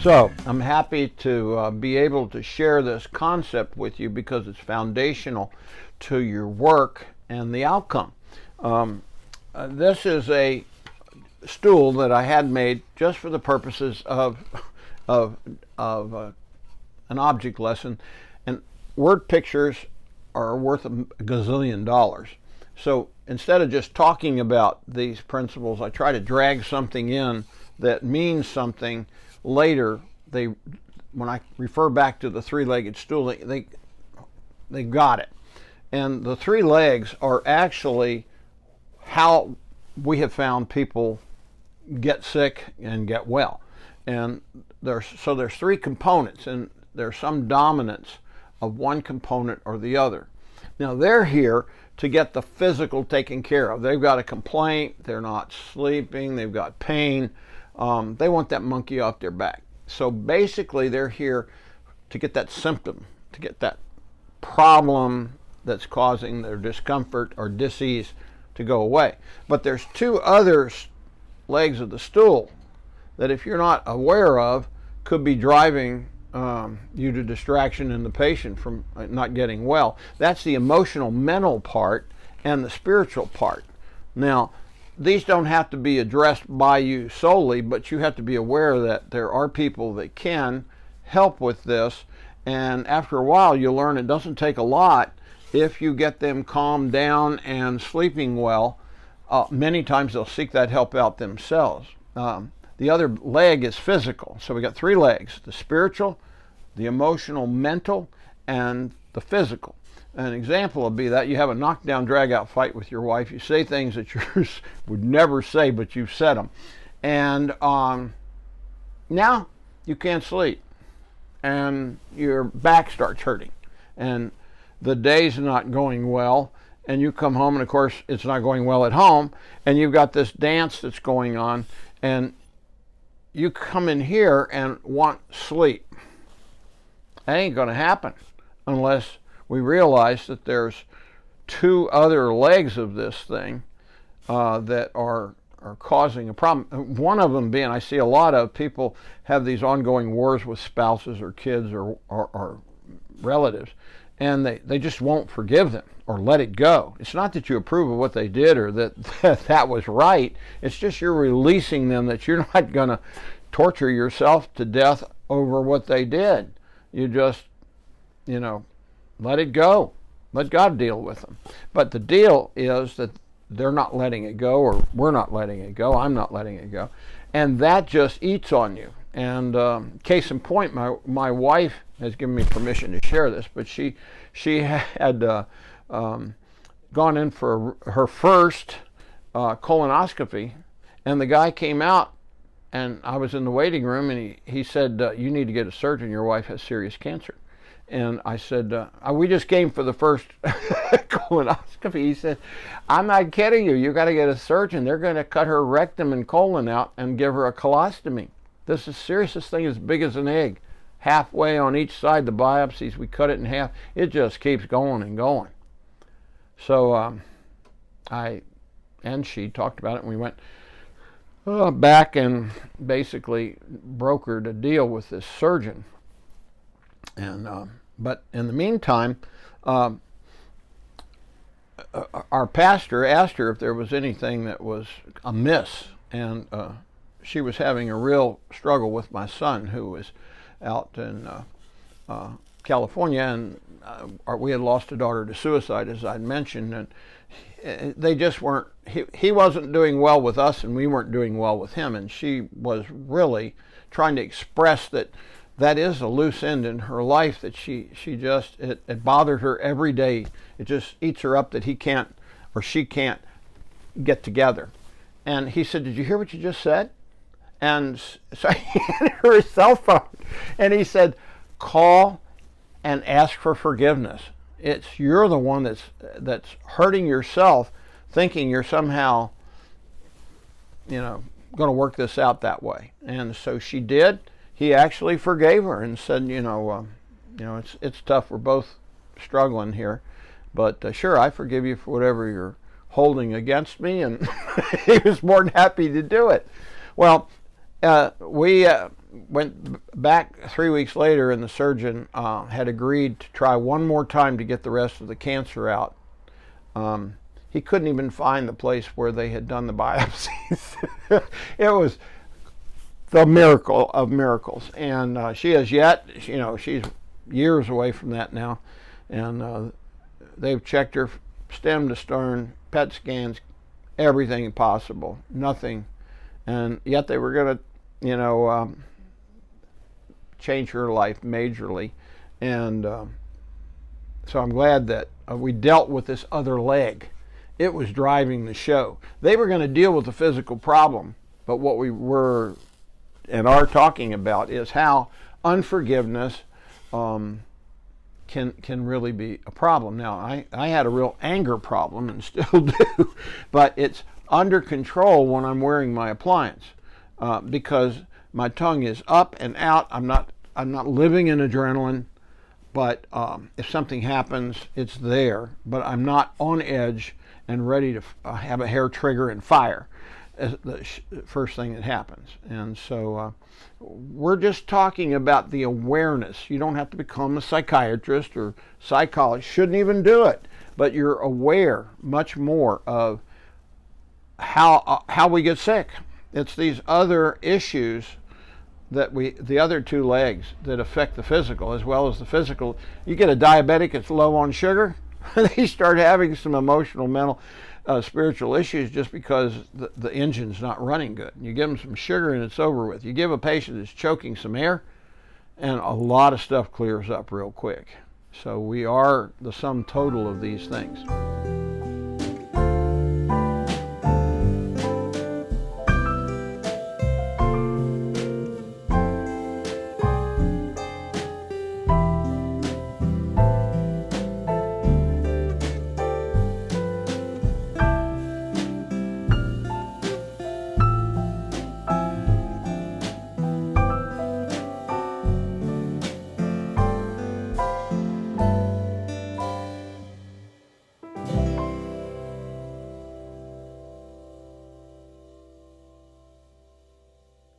So I'm happy to be able to share this concept with you because it's foundational to your work and the outcome. This is a stool that I had made just for the purposes of an object lesson, and word pictures are worth a gazillion dollars. So instead of just talking about these principles, I try to drag something in that means something later. When I refer back to the three-legged stool, they got it. And the three legs are actually how we have found people get sick and get well. And there's three components, and there's some dominance of one component or the other. Now they're here to get the physical taken care of. They've got a complaint, they're not sleeping, they've got pain, they want that monkey off their back. So basically they're here to get that symptom, to get that problem that's causing their discomfort or disease to go away. But there's two other legs of the stool that, if you're not aware of, could be driving you to distraction in the patient from not getting well. That's the emotional, mental part and the spiritual part. Now, these don't have to be addressed by you solely, but you have to be aware that there are people that can help with this, and after a while you'll learn it doesn't take a lot if you get them calmed down and sleeping well. Many times they'll seek that help out themselves. The other leg is physical. So we got three legs: the spiritual, the emotional, mental, and the physical. An example would be that you have a knockdown, drag-out fight with your wife. You say things that you would never say, but you've said them. And now you can't sleep. And your back starts hurting. And the day's not going well. And you come home, and of course, it's not going well at home. And you've got this dance that's going on. And you come in here and want sleep. That ain't going to happen unless we realize that there's two other legs of this thing that are causing a problem. One of them being, I see a lot of people have these ongoing wars with spouses or kids or relatives, and they just won't forgive them or let it go. It's not that you approve of what they did or that was right. It's just you're releasing them, that you're not going to torture yourself to death over what they did. You just, let it go. Let God deal with them. But the deal is that they're not letting it go, or we're not letting it go. I'm not letting it go. And that just eats on you. And case in point, my wife has given me permission to share this, but she had gone in for her first colonoscopy, and the guy came out, and I was in the waiting room, and he said, you need to get a surgeon. Your wife has serious cancer. And I said, we just came for the first colonoscopy. He said, I'm not kidding you. You got to get a surgeon. They're going to cut her rectum and colon out and give her a colostomy. This is serious. This thing is big as an egg. Halfway on each side, the biopsies, we cut it in half. It just keeps going and going. So she talked about it, and we went back and basically brokered a deal with this surgeon. And but in the meantime, our pastor asked her if there was anything that was amiss, and she was having a real struggle with my son, who was out in California, and we had lost a daughter to suicide, as I'd mentioned, and they just weren't. He wasn't doing well with us, and we weren't doing well with him, and she was really trying to express that is a loose end in her life, that she just, it bothered her every day. It just eats her up that he can't, or she can't, get together. And he said, did you hear what you just said? And so he handed her his cell phone, and he said, call and ask for forgiveness. You're the one that's hurting yourself, thinking you're somehow, going to work this out that way. And so she did. He actually forgave her and said, it's tough. We're both struggling here, but sure, I forgive you for whatever you're holding against me. And he was more than happy to do it. Well, we went back 3 weeks later, and the surgeon had agreed to try one more time to get the rest of the cancer out. He couldn't even find the place where they had done the biopsies. It was the miracle of miracles. And she has yet, she's years away from that now. And they've checked her stem to stern, PET scans, everything possible, nothing. And yet they were going to, change her life majorly. And so I'm glad that we dealt with this other leg. It was driving the show. They were going to deal with the physical problem, but what we were and are talking about is how unforgiveness can really be a problem. Now, I had a real anger problem and still do, but it's under control when I'm wearing my appliance because my tongue is up and out. I'm not living in adrenaline, but if something happens, it's there. But I'm not on edge and ready to have a hair trigger and fire as the first thing that happens. And so we're just talking about the awareness. You don't have to become a psychiatrist or psychologist. Shouldn't even do it. But you're aware much more of how we get sick. It's these other issues that the other two legs that affect the physical as well as the physical. You get a diabetic that's low on sugar, they start having some emotional, mental, spiritual issues just because the engine's not running good. You give them some sugar and it's over with. You give a patient that's choking some air and a lot of stuff clears up real quick. So we are the sum total of these things.